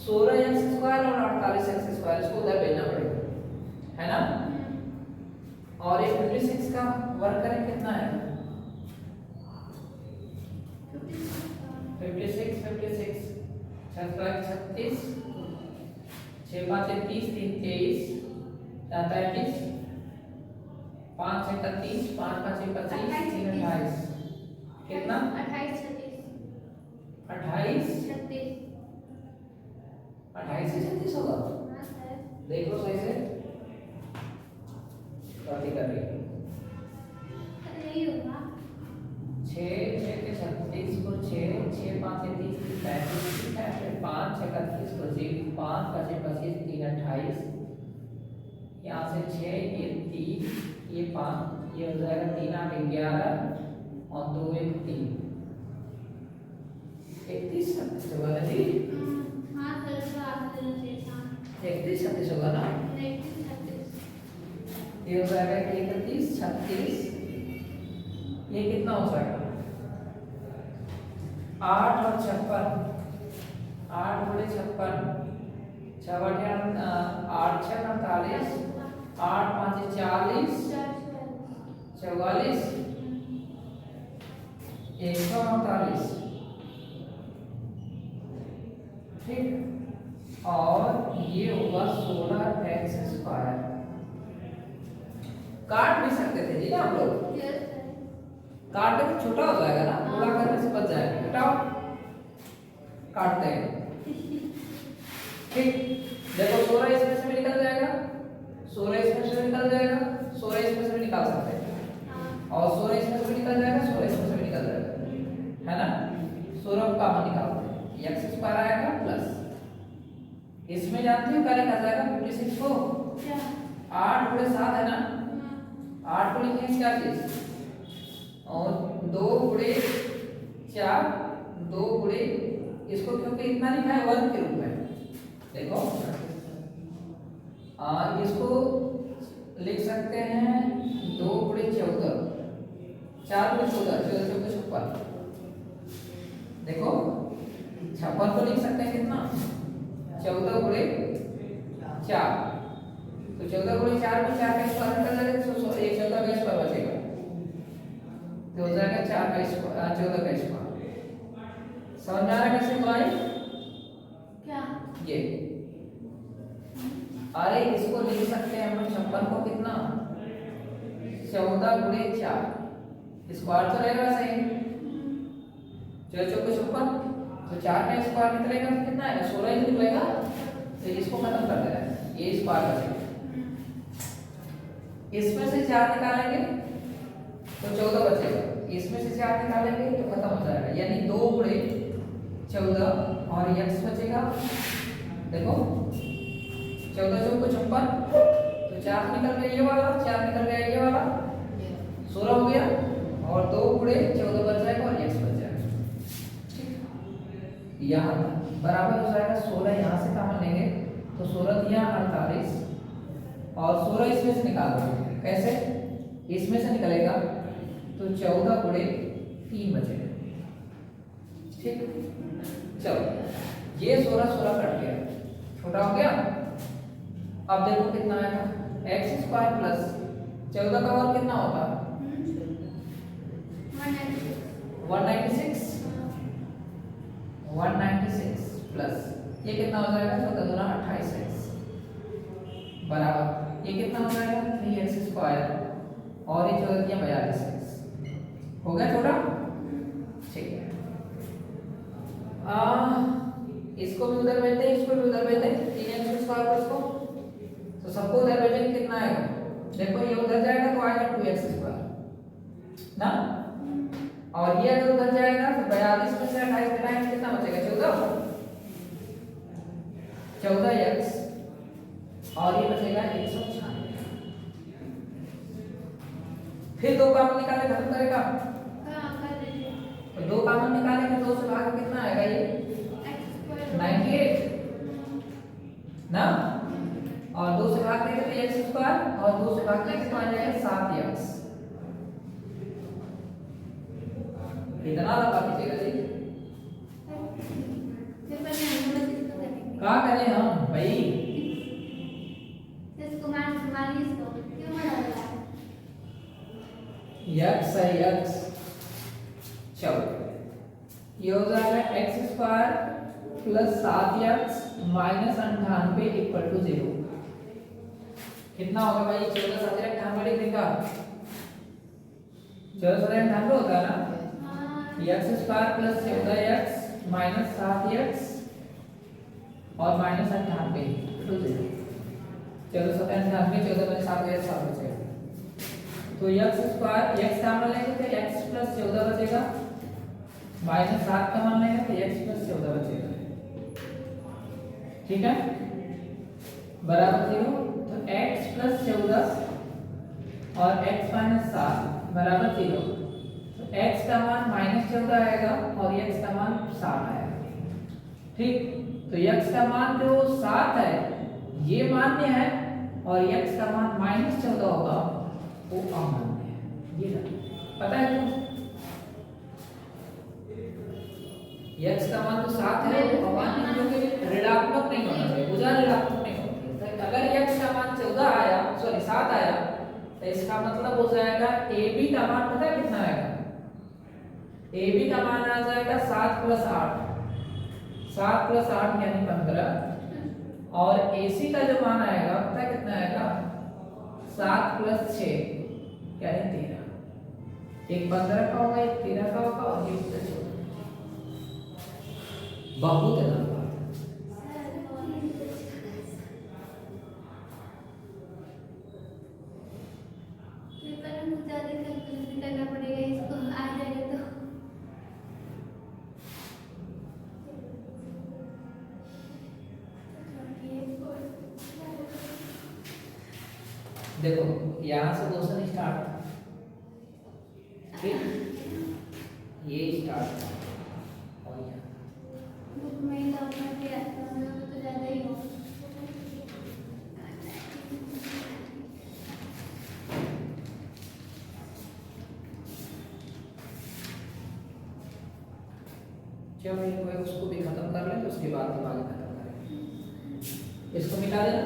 16x स्क्वायर और 48x स्क्वायर इसको उधर भेजना पड़ेगा, है ना। और ये 56 का वर्ग करें कितना है? 56 56 36 6 5 30 3 23 4 35 5 6 31 5 5 25 3 28 कितना? 28 28 36 28 से 36 होगा। हाँ सर, देख लो सही से, गलती कर रही है। नहीं होगा। 6 6 के 36 को 6 6 5 से 30 35 फिर 5 6 का 30 को 5 5 से 25 3 28, यहाँ से 6 ये 3 ये 5 ये हो जाएगा 3 8 11 और 2 1 3 31 36 होगा ना जी। हाँ सर, तो आप देना चाहिए था। 31 36 होगा ना। 36 ये हो जाएगा 31 36, ये कितना हो जाएगा? 8 और 56, 8 गुणे 56 6 8 6 48 8 5 40 44 148। ठीक, और ये होगा 16x स्क्वायर। काट भी सकते थे जी ना आप लोग, यस सर। काट के छोटा हो जाएगा ना, गुणा करने से बच जाएगा। हटाओ, काटते हैं। ठीक, देखो 16 इसमें से भी निकल जाएगा, 16 इसमें से भी निकल जाएगा, 16 इसमें से भी निकाल सकते हैं हाँ और 16 इसमें से भी निकल जाएगा, 16 इसमें से भी निकल जाएगा, है ना। 16 का मान निकालते हैं, x स्क्वायर आएगा प्लस इसमें जानते हो क्या लिखा जाएगा? 56 को क्या? 8 गुणे 7 है ना, 8 को लिखेंगे क्या चीज, और 2 गुणे 4 2 गुणे, इसको क्योंकि इतना लिखा है वर्ग के रूप में, देखो इसको लिख सकते हैं 2 गुणे 14, 4 गुणे 14, 14 चौके 56। देखो 56 को लिख सकते हैं कितना, 14 गुणे 4। तो 14 गुणे 4 में 4 का स्क्वायर कर लेंगे तो 14 का स्क्वायर बचेगा, तो हो जाएगा 4 का स्क्वायर 14 का स्क्वायर। समझ में आ रहा है कैसे भाई? क्या ये अरे इसको लिख सकते हैं हम 56 को कितना, 14 गुणे 4, स्क्वायर तो रहेगा सही, 14 चौके 56, तो 4 का स्क्वायर निकलेगा तो कितना आएगा, 16 ही निकलेगा। तो इसको खत्म कर देना है, ये स्क्वायर बचेगा। इसमें से 4 निकालेंगे तो 14 बचेगा, इसमें से 4 निकालेंगे तो खत्म हो जाएगा, यानी 2 गुणे 14 और x बचेगा। देखो 14 चौके 56, तो 4 निकल गया ये वाला, 4 निकल गया ये वाला, 16 हो गया, और 2 गुणे 14 बच जाएगा और x बच जाएगा। यहाँ बराबर हो जाएगा 16, यहाँ से कॉमन लेंगे तो 16 दिया 48, और 16 इसमें से निकाल दो, कैसे, इसमें से निकलेगा तो 14 गुणे 3 बचेगा। ठीक, चलो ये 16 कट गया, छोटा हो गया। अब देखो कितना आएगा, एक्स स्क्वायर प्लस 14 का वर्ग कितना होता है, 196 प्लस ये कितना हो जाएगा, 14 दूना 28x बराबर ये कितना हो जाएगा 3x स्क्वायर, और ये 14 दिया 42x, हो गया छोटा। ठीक है, इसको भी उधर भेज दें, इसको भी उधर भेज दें, 3x स्क्वायर प्लस को, तो सबको उधर भेजेंगे कितना आएगा, देखो ये उधर जाएगा तो आएगा 2x स्क्वायर ना, और ये अगर उधर जाएगा तो 42 में से 28 घटाएंगे कितना बचेगा, 14x, और ये बचेगा 196। फिर 2 कॉमन निकाले खत्म करेगा, तो 2 कॉमन निकालेंगे, 2 से भाग कितना आएगा, ये 98 ना, और 2 से भाग देंगे तो x स्क्वायर, और 2 से भाग देंगे तो आ जाएगा 7x। कितना लंबा खींचेगा जी, क्या करें हम भाई, x है x, चलो ये हो जाएगा x square plus 7x minus 98 equal to 0। कितना होगा भाई, 14 7 98 लिख देगा, 14 7 98 होता है ना, x square plus 14x minus 7x और माइनस 98 इक्वल टू 0। 14 7 98, 14 में 7 गया 7 बचेगा, तो x स्क्वायर x का मान लेंगे तो x प्लस 14 बचेगा, माइनस 7 का मान लेंगे तो x प्लस 14 बचेगा। ठीक है, बराबर 0, तो x प्लस 14 और x माइनस 7 बराबर 0, तो x का मान माइनस 14 आएगा और x का मान 7 आएगा। ठीक, तो x का मान जो 7 है ये मान्य है, और x का मान माइनस 14 होगा वो अमान्य है, ये पता है क्यों, x का मान तो 7 है वो अमान्य, क्योंकि ऋणात्मक नहीं होना चाहिए, भुजा ऋणात्मक नहीं होती है। तो अगर x का मान 14 आया, सॉरी 7 आया, तो इसका मतलब हो जाएगा ab का मान पता है कितना आएगा, ab का मान आ जाएगा 7 प्लस 8, 7 प्लस 8 यानी 15, और ac का जो मान आएगा पता है कितना आएगा, 7 प्लस 6 यानी 13, एक 15 का होगा, एक 13 का होगा, और एक 14। बहुत है ना, करना पड़ेगा इसको, आ जाएगा तो देखो यहाँ से क्वेश्चन स्टार्ट, ठीक, ये स्टार्ट और यहाँ बुक में तो ज्यादा ही हो। क्यों नहीं हुए उसको भी खत्म कर लें तो उसके बाद हम आगे खत्म करेंगे। इसको मिटा देना।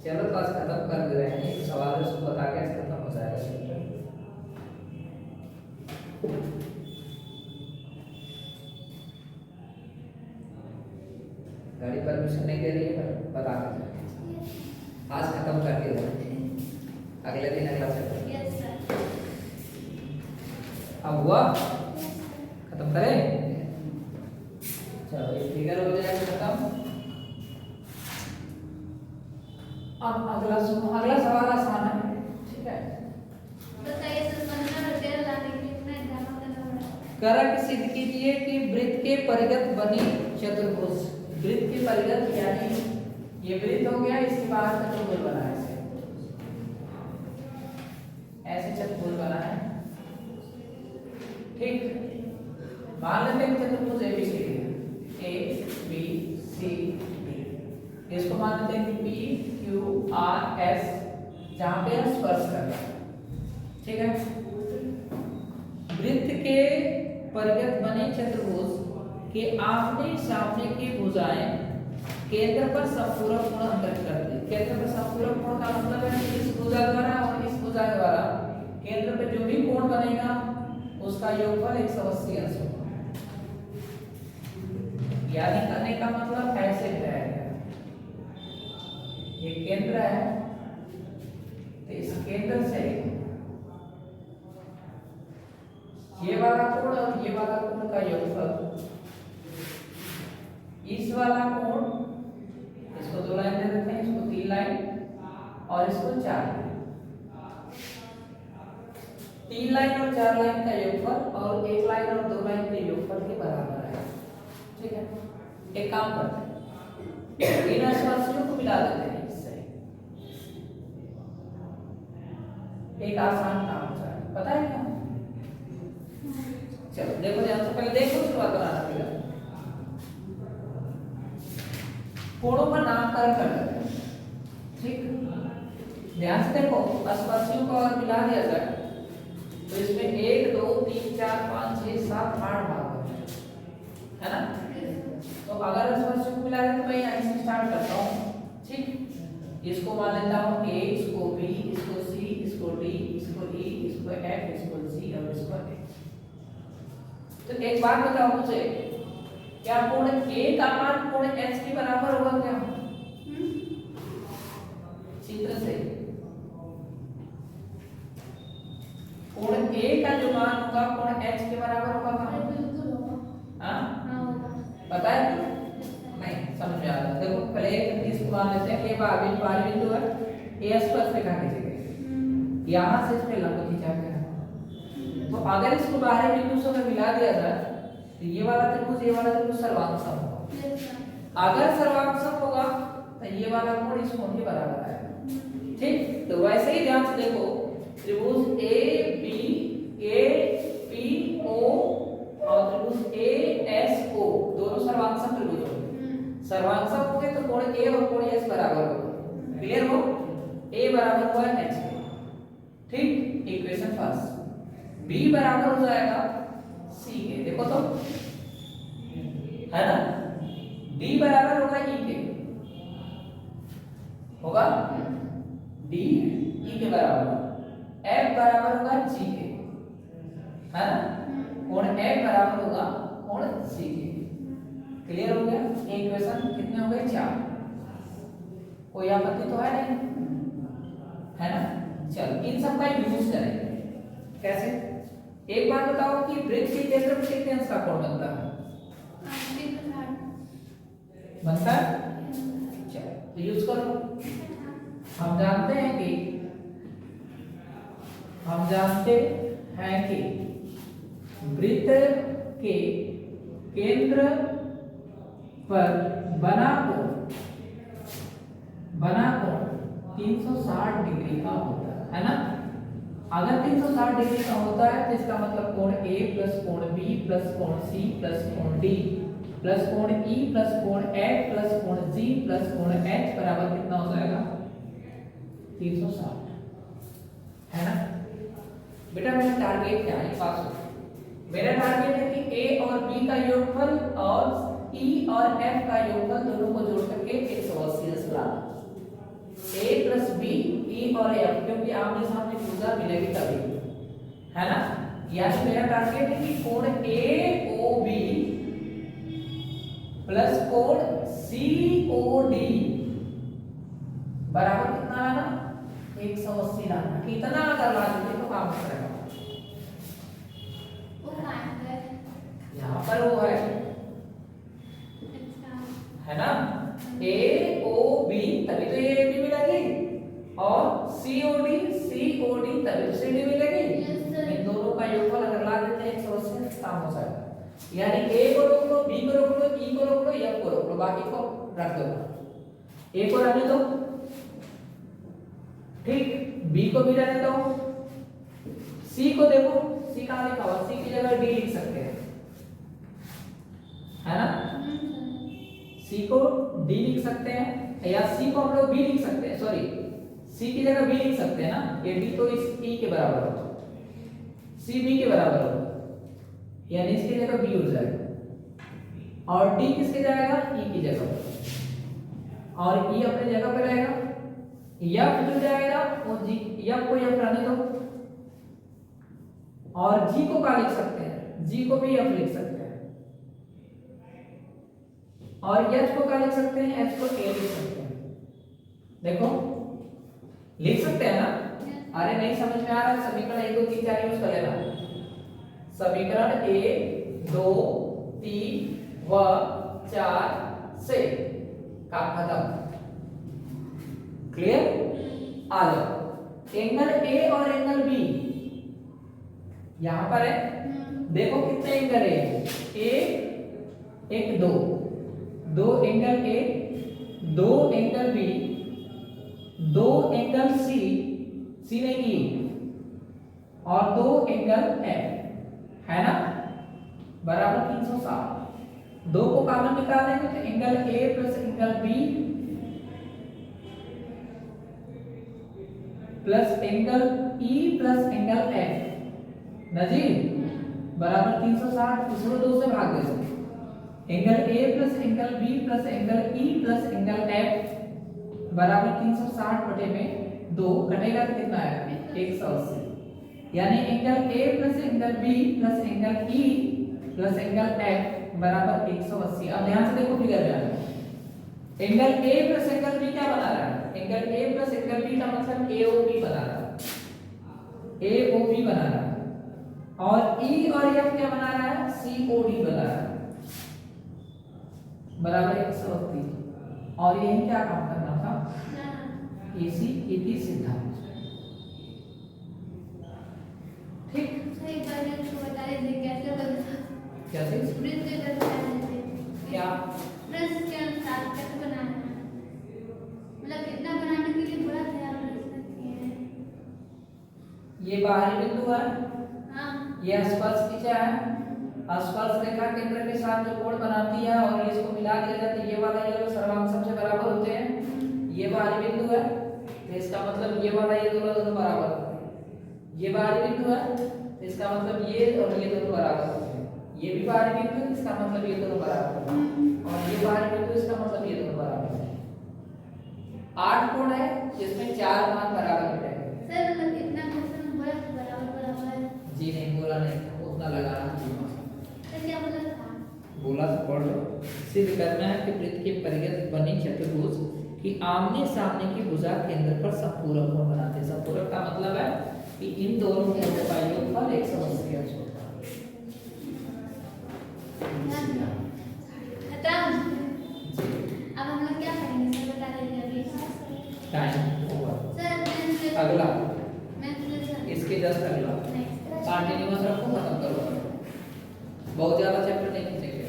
चलो क्लास खत्म कर दे रहे हैं, सवाल उसको बता के खत्म हो जाएगा। गाड़ी परमिशन नहीं दे रही है पर बता के आज खत्म कर दिया, अगले दिन अगला चैप्टर। Yes sir. अब हुआ, खत्म करें। चलो ये फिगर हो जाएगा खत्म। अब अगला सवाल आसान है, ठीक है। बताइए सर, 15 रुपये लाने के लिए कितना जमा करना पड़ा? कारक सिद्ध कीजिए कि वृत्त के परिगत बनी चतुर्भुज। वृत्त के परिगत यानी ये वृत्त हो गया, इसके बाद चतुर्भुज बना है, ऐसे चतुर्भुज बना है, ठीक। मान लेते हैं चतुर्भुज ABCD A B C D, इसको मान लेते हैं कि पी क्यू आर एस, जहां पे स्पर्श कर रहा है, ठीक है। वृत्त के परिगत बने चतुर्भुज के आमने सामने की भुजाएं केंद्र पर संपूरक कोण अंकित करती है। केंद्र पर संपूरक कोण का मतलब है कि इस भुजा द्वारा और इस भुजा द्वारा केंद्र पर जो भी कोण बनेगा उसका योगफल 180 अंश होगा। यानी करने का मतलब ऐसे रहेगा, ये केंद्र है तो इस केंद्र से ये वाला कोण और ये वाला कोण का योगफल, इस वाला कोण, इसको 2 लाइन दे देते हैं, इसको 3 लाइन और इसको 4 लाइन, 3 लाइन और 4 लाइन का योगफल और 1 लाइन और 2 लाइन के योगफल के बराबर है, ठीक है। एक काम करते हैं, इन राशियों को मिला देते हैं इससे, एक आसान काम हो जाएगा, पता है क्या? चलो देखो ध्यान से, पहले देखो शुरुआत बनाना पड़ेगा। कोणों का नामकरण कर देते हैं, ठीक। ध्यान से देखो, स्पर्शियों को अगर मिला दिया जाए तो इसमें 1 2 3 4 5 6 7 8 भाग होते हैं, है ना। तो अगर स्पर्शियों को मिला दें तो मैं यहीं से स्टार्ट करता हूँ, ठीक। इसको मान लेता हूँ ए, इसको बी, इसको सी, इसको डी, इसको ई, इसको एफ, इसको जी और इसको एच। तो एक बात बताओ मुझे, क्या कोण ए का मान कोण एच के बराबर होगा क्या? चित्र से कोण ए का जो मान होगा कोण एच के बराबर होगा क्या? बिल्कुल होगा। हाँ होगा। पता है नहीं, समझ में आ रहा है। देखो पहले इसको मान लेते हैं, ए बाहरी बिंदु है, ए स्पर्श रेखा की जगह यहाँ से इस पे लंब खींचा गया। तो अगर इसको बाहरी बिंदु से मिला दिया जाए तो ये वाला त्रिभुज सर्वांग सम होगा। अगर सर्वांग सम होगा तो ये वाला कोण इस कोण के बराबर आएगा, ठीक। तो वैसे ही ध्यान से देखो, त्रिभुज ए पी ओ और त्रिभुज ए एस ओ दोनों सर्वांग सम त्रिभुज होंगे। सर्वांग सम होंगे तो कोण ए और कोण एस बराबर होगा। क्लियर हो? ए बराबर हुआ एच के, ठीक। Equation first. बी बराबर हो जाएगा सी के, देखो तो है ना। डी बराबर होगा ई के, होगा डी ई के बराबर। एफ बराबर होगा जी के, है ना। कोण एफ बराबर होगा कोण सी के। क्लियर हो गया? इक्वेशन कितने हो गए? 4। कोई आपत्ति तो है नहीं, है ना। चलो इन सब का यूज करेंगे। कैसे? एक बात बताओ कि वृत्त के केंद्र पर कितने अंश का कोण बनता है? बनता है। चलो तो यूज करो। हम जानते हैं कि वृत्त के केंद्र पर बना कोण बना कोण 360 डिग्री का होता है ना। अगर 360 डिग्री का होता है तो इसका मतलब कोण A प्लस कोण B प्लस कोण C प्लस कोण D प्लस कोण E प्लस कोण F प्लस कोण G प्लस कोण H बराबर कितना हो जाएगा 360, है ना। बेटा मेरा टारगेट क्या है, पास हो। मेरा टारगेट है कि A और B का योगफल और E और F का योगफल दोनों को जोड़ करके 180 लाना। A प्लस B E और F, क्योंकि आमने सामने भुजा मिलेगी तभी, है ना। यानी मेरा टारगेट है कि कोण AOB प्लस कोण COD बराबर कितना लाना 180 लाना। कितना अगर ला देते तो काम करेगा। वो कहाँ है? यहाँ पर वो है, अच्छा। है ना। AOB तभी तो AAB मिलेगी और COD तभी तो CD मिलेगी। Yes, sir. इन दोनों का योगफल अगर ला देते हैं 180 काम हो जाएगा। यानी A को रोक लो, B को रोक लो, E को रोक लो, F को रोक लो, बाकी को रख दो। A को रहने दो, ठीक, B को भी रहने दो, C को देखो, C कहाँ लिखा हुआ, C की जगह D लिख सकते हैं, है ना। C को D लिख सकते हैं या C को हम लोग B लिख सकते हैं, सॉरी C की जगह B लिख सकते हैं ना। ये D तो इस E के बराबर होगा, C B के बराबर होगा, यानी इसकी जगह B हो जाएगा और D किसके जाएगा E की जगह और E अपने जगह पे रहेगा। F जुड़ जाएगा और G, F को F रहने दो और G को क्या लिख सकते हैं, G को भी F लिख सकते हैं और H को क्या लिख सकते हैं, H को A लिख सकते हैं। देखो लिख सकते हैं ना। अरे नहीं समझ में आ रहा है, समीकरण 1 2 3 4 यूज कर लेना। समीकरण 1 2 3 व 4 से काम खत्म, क्लियर। आ जाओ, एंगल A और एंगल B यहां पर है। देखो कितने एंगल है, एक दो angle A, 2 angle B, 2 angle C नहीं E और 2 एंगल F, है ना, बराबर 360। 2 को कॉमन निकाल देंगे तो angle A plus angle B plus angle E plus angle F नजीर बराबर 360। इसको 2 से भाग दे, angle A plus angle B plus angle E plus angle F बराबर 360 बटे में 2 कटेगा तो कितना आएगा 180। यानी angle A plus angle B plus angle E plus angle F बराबर 180। अब ध्यान से देखो फिगर में, angle A plus angle B क्या बना रहा है, angle A plus angle B का मतलब AOB बना रहा है, AOB बना रहा है और E और F क्या बना रहा है, COD बना रहा है बराबर 180। और यही क्या काम करना था, AC/ET सिद्धांत, ठीक। सही बात है, तो बता दीजिए कैसे बनता, कैसे वृत्त के तरफ बनाना है क्या, वृत्त के अनुसार कैसे बनाना है, मतलब कितना बनाने के लिए थोड़ा ध्यान रख सकते हैं। ये बाहरी बिंदु है, हाँ ये स्पर्श खींचा है, स्पर्श रेखा केंद्र के साथ जो कोण बनाती है और ये इसको मिला दिया जाता है, ये वाला ये सर्वांग से बराबर होते हैं। ये बाहरी बिंदु है तो इसका मतलब ये वाला ये दोनों बराबर होते हैं। ये बाहरी बिंदु है तो इसका मतलब ये और ये दोनों बराबर होते हैं। ये भी बाहरी बिंदु है इसका मतलब ये दोनों बराबर होते हैं और ये बाहरी बिंदु इसका मतलब ये दोनों बराबर होते हैं। 8 कोण है जिसमें 4 मान बराबर मिलेंगे। सर मतलब कितना क्वेश्चन बराबर है जी नहीं बोला नहीं, उतना लगाना तो क्या मतलब था, बोला तो पढ़ लो। सिद्ध करना है कि वृत्त के परिगत बनी चतुर्भुज कि आमने सामने की भुजा केंद्र पर समपूरक कोण बनाते हैं। समपूरक का मतलब है कि इन दोनों कोणों का योगफल 180 अंश होता है। खत्म। अब हम लोग क्या करेंगे सर बता दीजिए अभी। Time over. सर अगला मैं इसके जस्ट अगला कंटीन्यूअस रखो, खत्म करो। बहुत ज्यादा चैप्टर नहीं खींचेंगे।